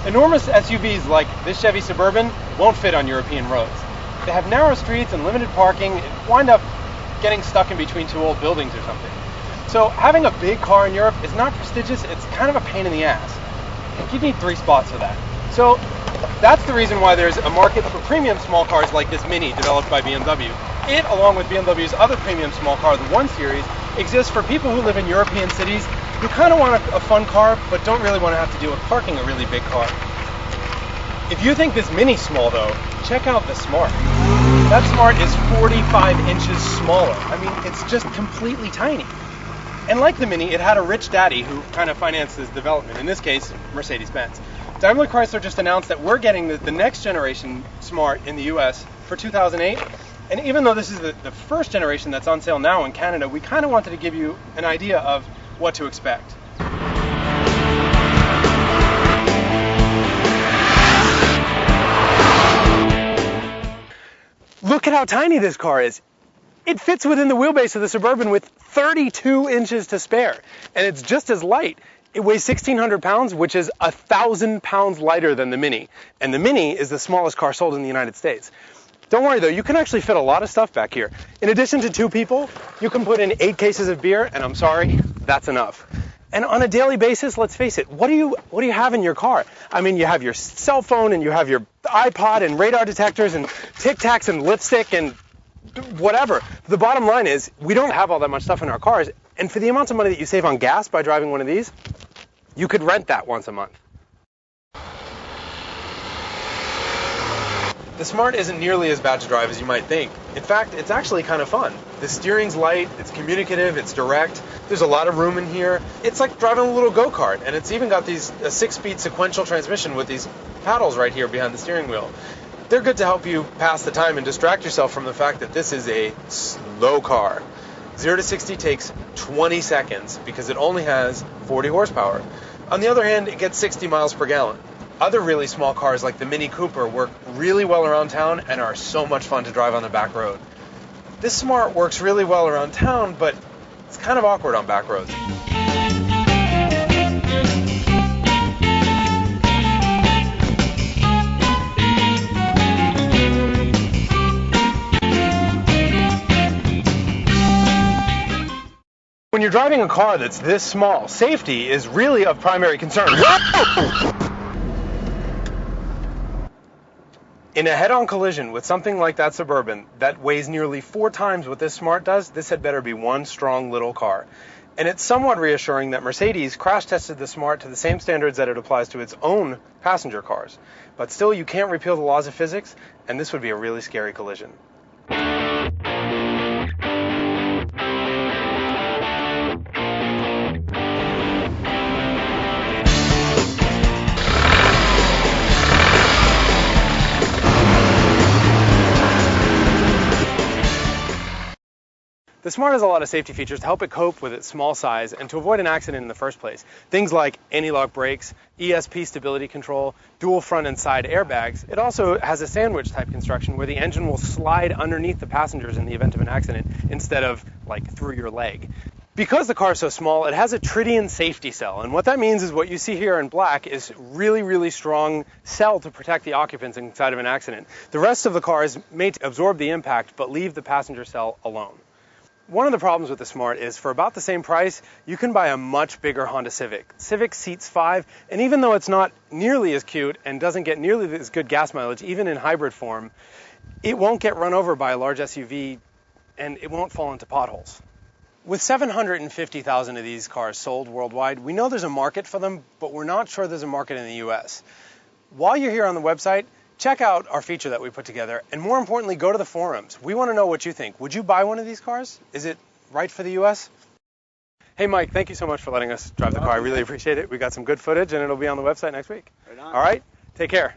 Enormous SUVs like this Chevy Suburban won't fit on European roads. They have narrow streets and limited parking and wind up getting stuck in between two old buildings or something. So having a big car in Europe is not prestigious, it's kind of a pain in the ass. You need 3 spots for that. So that's the reason why there's a market for premium small cars like this Mini developed by BMW. It, along with BMW's other premium small car, the 1 Series, exists for people who live in European cities who kind of want a fun car but don't really want to have to deal with parking a really big car. If you think this Mini's small though, check out the Smart. That Smart is 45 inches smaller. I mean, it's just completely tiny. And like the Mini, it had a rich daddy who kind of financed this development, in this case, Mercedes-Benz. Daimler Chrysler just announced that we're getting the next generation Smart in the US for 2008. And even though this is the first generation that's on sale now in Canada, we kind of wanted to give you an idea of what to expect. Look at how tiny this car is. It fits within the wheelbase of the Suburban with 32 inches to spare, and it's just as light. It weighs 1,600 pounds, which is 1,000 pounds lighter than the Mini, and the Mini is the smallest car sold in the United States. Don't worry though, you can actually fit a lot of stuff back here. In addition to 2 people, you can put in 8 cases of beer, and I'm sorry, that's enough. And on a daily basis, let's face it, what do you have in your car? I mean, you have your cell phone, and you have your iPod, and radar detectors, and Tic Tacs, and lipstick, and whatever. The bottom line is, we don't have all that much stuff in our cars, and for the amounts of money that you save on gas by driving one of these, you could rent that once a month. The Smart isn't nearly as bad to drive as you might think. In fact, it's actually kind of fun. The steering's light, it's communicative, it's direct, there's a lot of room in here. It's like driving a little go-kart, and it's even got a 6-speed sequential transmission with these paddles right here behind the steering wheel. They're good to help you pass the time and distract yourself from the fact that this is a slow car. 0 to 60 takes 20 seconds because it only has 40 horsepower. On the other hand, it gets 60 miles per gallon. Other really small cars like the Mini Cooper work really well around town and are so much fun to drive on the back road. This Smart works really well around town, but it's kind of awkward on back roads. When you're driving a car that's this small, safety is really of primary concern. In a head-on collision with something like that Suburban that weighs nearly 4 times what this Smart does, this had better be one strong little car. And it's somewhat reassuring that Mercedes crash-tested the Smart to the same standards that it applies to its own passenger cars. But still, you can't repeal the laws of physics, and this would be a really scary collision. The Smart has a lot of safety features to help it cope with its small size and to avoid an accident in the first place. Things like anti-lock brakes, ESP stability control, dual front and side airbags. It also has a sandwich type construction where the engine will slide underneath the passengers in the event of an accident instead of like through your leg. Because the car is so small, it has a tritium safety cell, and what that means is what you see here in black is really strong cell to protect the occupants inside of an accident. The rest of the car is made to absorb the impact but leave the passenger cell alone. One of the problems with the Smart is for about the same price, you can buy a much bigger Honda Civic. Civic seats 5, and even though it's not nearly as cute and doesn't get nearly as good gas mileage, even in hybrid form, it won't get run over by a large SUV and it won't fall into potholes. With 750,000 of these cars sold worldwide, we know there's a market for them, but we're not sure there's a market in the US. While you're here on the website, check out our feature that we put together, and more importantly, go to the forums. We want to know what you think. Would you buy one of these cars? Is it right for the US? Hey Mike, thank you so much for letting us drive the car. I really appreciate it. We got some good footage and it'll be on the website next week. Right on. All right, take care.